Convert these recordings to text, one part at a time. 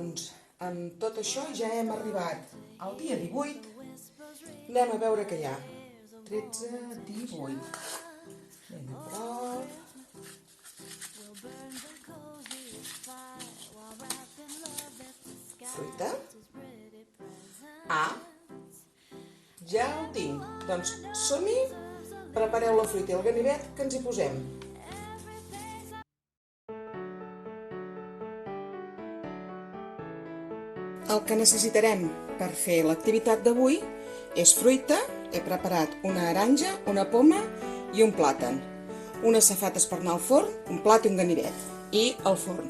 Doncs amb tot això ja hem arribat al dia 18. Anem a veure què hi ha. 13, 18. Ben a prop. Fruita. Ja ho tinc. Doncs som-hi. Prepareu la fruita i el ganivet que ens hi posem. El que necessitarem per fer l'activitat d'avui és fruita. He preparat una aranja, una poma i un plàtan. Unes safates per anar al forn, un plat i un ganivet. I el forn.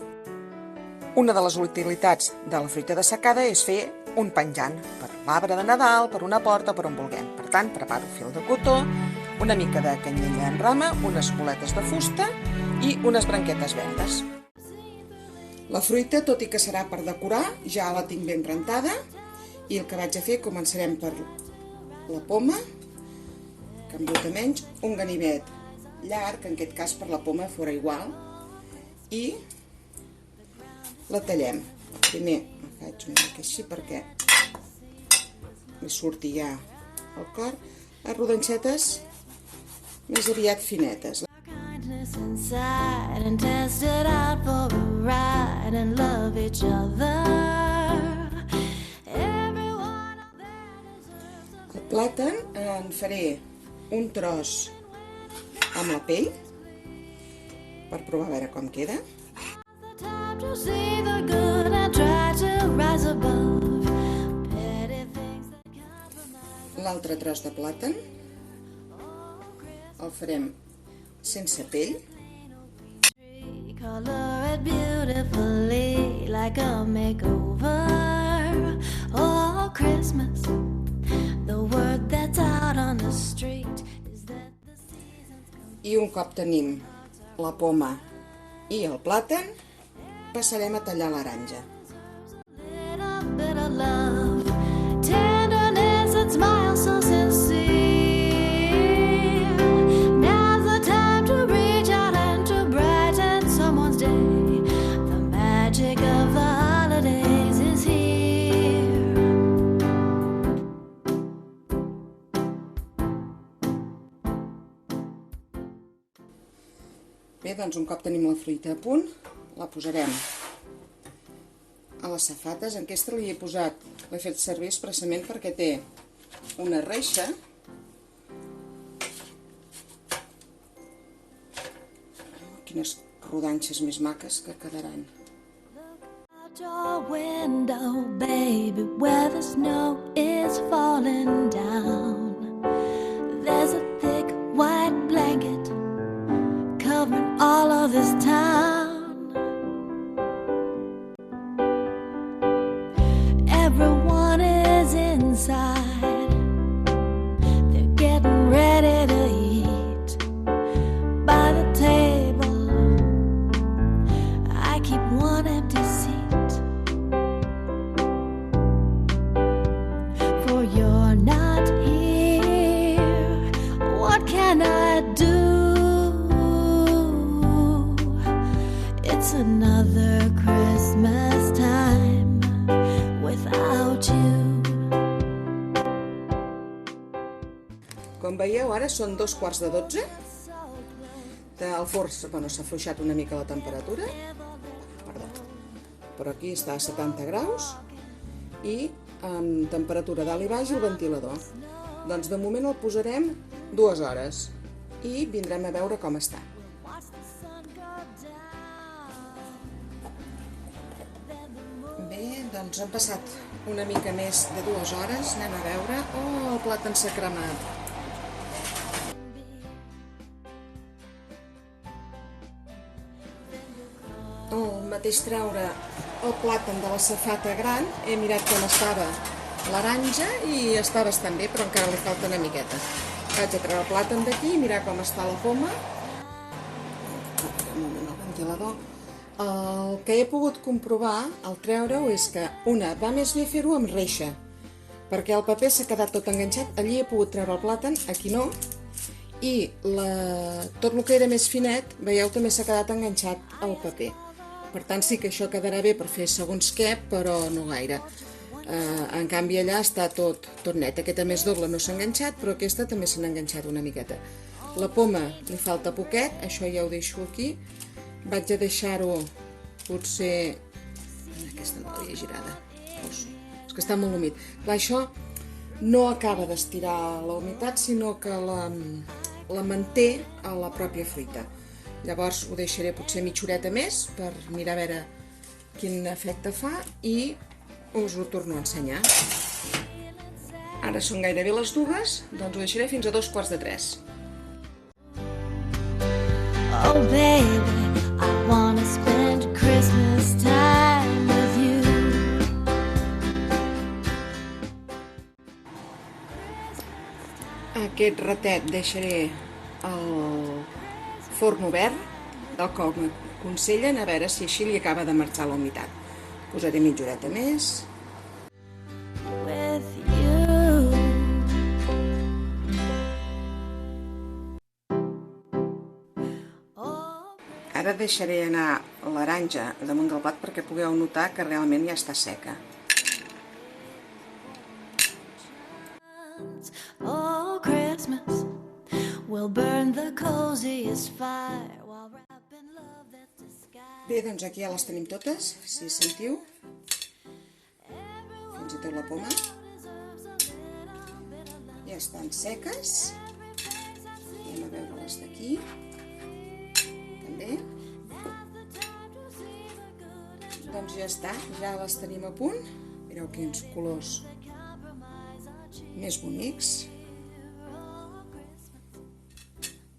Una de les utilitats de la fruita dessecada és fer un penjant per l'arbre de Nadal, per una porta, per on vulguem. Per tant, preparo fil de cotó, una mica de canyella en rama, unes boletes de fusta i unes branquetes verdes. La fruita, tot i que serà per decorar, ja la tinc ben rentada i el que vaig a fer, començarem per la poma, que em bota menys, un ganivet llarg, en aquest cas per la poma fora igual, i la tallem. Primer faig una mica així perquè li surti ja el cor, a rodanxetes més aviat finetes. Inside and test it out for a ride and love each other. El plàtan en faré un tros amb la pell per provar a veure com queda. L'altre tros de plàtan el farem sense pell. Color it beautifully like a makeover. Oh, Christmas, the word that's out on the street is that the season's come. I un cop tenim la poma i el plàtan, passarem a tallar l'aranja. Little bit of love, tenderness and smile so sincere. Bé, doncs un cop tenim la fruita a punt, la posarem a les safates. En aquesta l'he posat, l'he fet servir expressament perquè té una reixa quines rodanxes més maques que quedaran. Out your window, baby, where the snow is falling down. There's a thick white blanket covering all of this town. Everyone is inside. They're getting ready to eat. By the table, I keep one empty seat. For you're not here. What can I do? It's another Christmas time without you. Com veieu, ara són 2:15. El forn s'ha afluixat una mica la temperatura. Perdó. Però aquí està a 70 graus i amb temperatura dalt i baix el ventilador. Doncs de moment el posarem 2 hores i vindrem a veure com està. Bé, doncs han passat una mica més de 2 hores, anem a veure. Oh, el plàtan s'ha cremat. Al mateix treure el plàtan de la safata gran, he mirat com estava l'aranja i està bastant bé, però encara li falta una miqueta. Vaig a treure el plàtan d'aquí i mirar com està la poma. Un moment, el ventilador. El que he pogut comprovar al treure-ho és que, una, va més bé fer-ho amb reixa, perquè el paper s'ha quedat tot enganxat. Allí he pogut treure el plàtan, aquí no, i tot el que era més finet, veieu, també s'ha quedat enganxat al paper. Per tant, sí que això quedarà bé per fer segons què, però no gaire. En canvi, allà està tot net. Aquest a més doble no s'ha enganxat, però aquesta també s'ha enganxat una miqueta. La poma li falta poquet, això ja ho deixo aquí. Vaig a deixar-ho potser... Aquesta no l'havia girada. És que està molt humit. Clar, això no acaba d'estirar la humitat, sinó que la manté a la pròpia fruita. Llavors ho deixaré potser mitja horeta més per mirar a veure quin efecte fa i us ho torno a ensenyar. Ara són gairebé les 2, doncs ho deixaré fins a 2:15. Oh baby, I wanna spend Christmas time with you. Aquest ratet deixaré el forn obert, del que m'aconsellen, a veure si així li acaba de marxar la humitat. Posaré mitja horeta més. With you. Oh, Ara deixaré anar l'aranja damunt del plat perquè pugueu notar que realment ja està seca. oh Christmas, we'll burn the coziest fire while wrapping love that's disguised. Bé, doncs aquí ja les tenim totes, si sentiu. Fins i tot la poma. Ja estan seques. Anem a veure-les d'aquí. També. Doncs ja està, ja les tenim a punt. Mireu quins colors més bonics.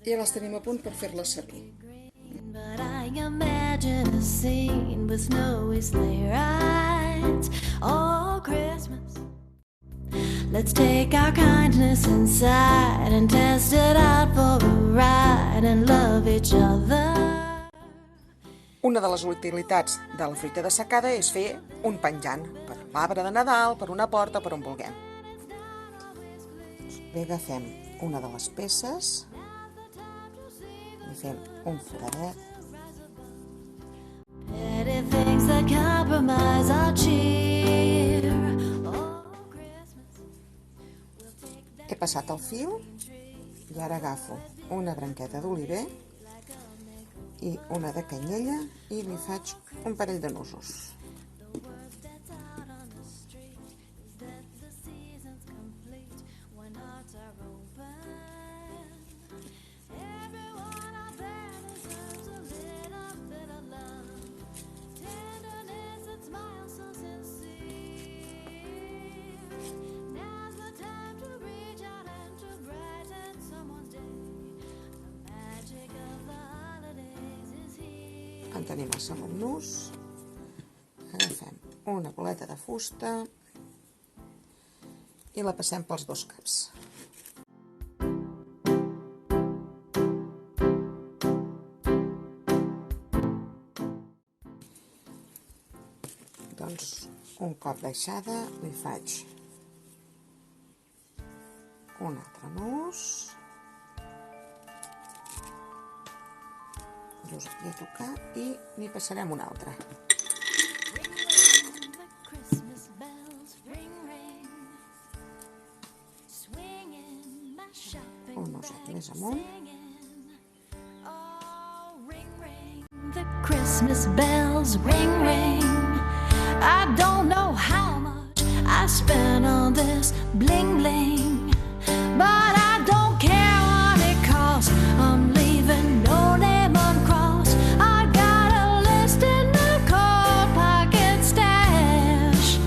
I ja les tenim a punt per fer-les servir. But I imagine a scene with snowy sleigh rides. Oh, Christmas. Let's take our kindness inside and test it out for a ride and love each other. Una de les utilitats de la fruita dessecada és fer un penjant per l'arbre de Nadal, per una porta, per on vulguem. Bé, agafem una de les peces i fem un foradet. Petty things that compromise our cheer. Oh, Christmas. We'll take that He passat el fil i ara agafo una branqueta d'oliver i una de canyella i li faig un parell de nusos. the word that's out on the street is that the season's complete when hearts are open. Everyone out there deserves a little bit of love, tenderness and smiles so sincere. Now's the time to reach out and to brighten someone's day. The magic of the holidays is here. En tenim el segon nus. Agafem una boleta de fusta i la passem pels dos caps. Doncs un cop deixada li faig un altre nus. Just aquí a tocar i n'hi passarem un altre. The Christmas bells ring, ring, swinging my shopping Un nuset més amunt. Oh, ring, ring, the Christmas bells ring, ring. I don't know how much I spent on this bling, bling, but I don't care what it costs. I'm leaving no name uncrossed. I got a list in my coat pocket stash.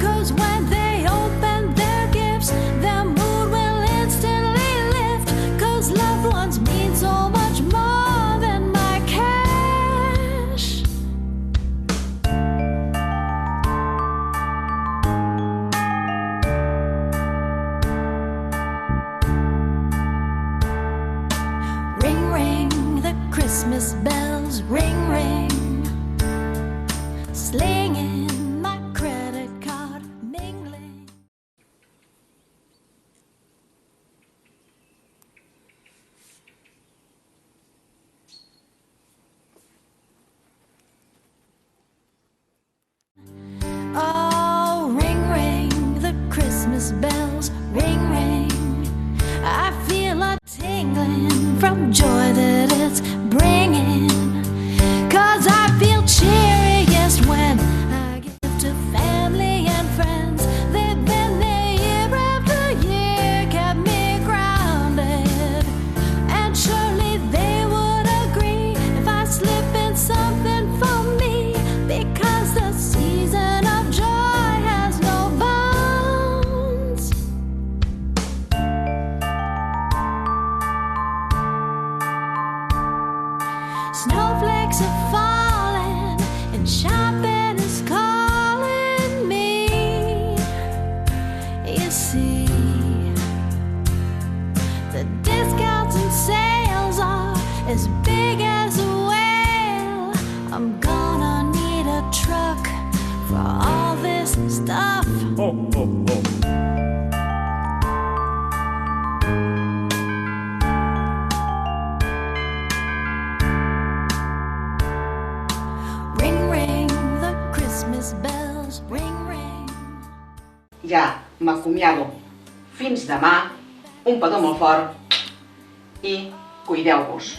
'Cause when they open their gifts, their mood will instantly lift. 'Cause loved ones mean so much more than my cash. Ring, ring, the Christmas bells ring, ring, slinging my credit card mingling. Snowflakes are falling and shopping is calling me. You see, the discounts and sales are as big as a whale. I'm gonna need a truck for all this stuff. Ho, ho, ho. Ring, ring, the Christmas bells, ring, ring. Ja m'acomiado. Fins demà, un petó molt fort i cuideu-vos.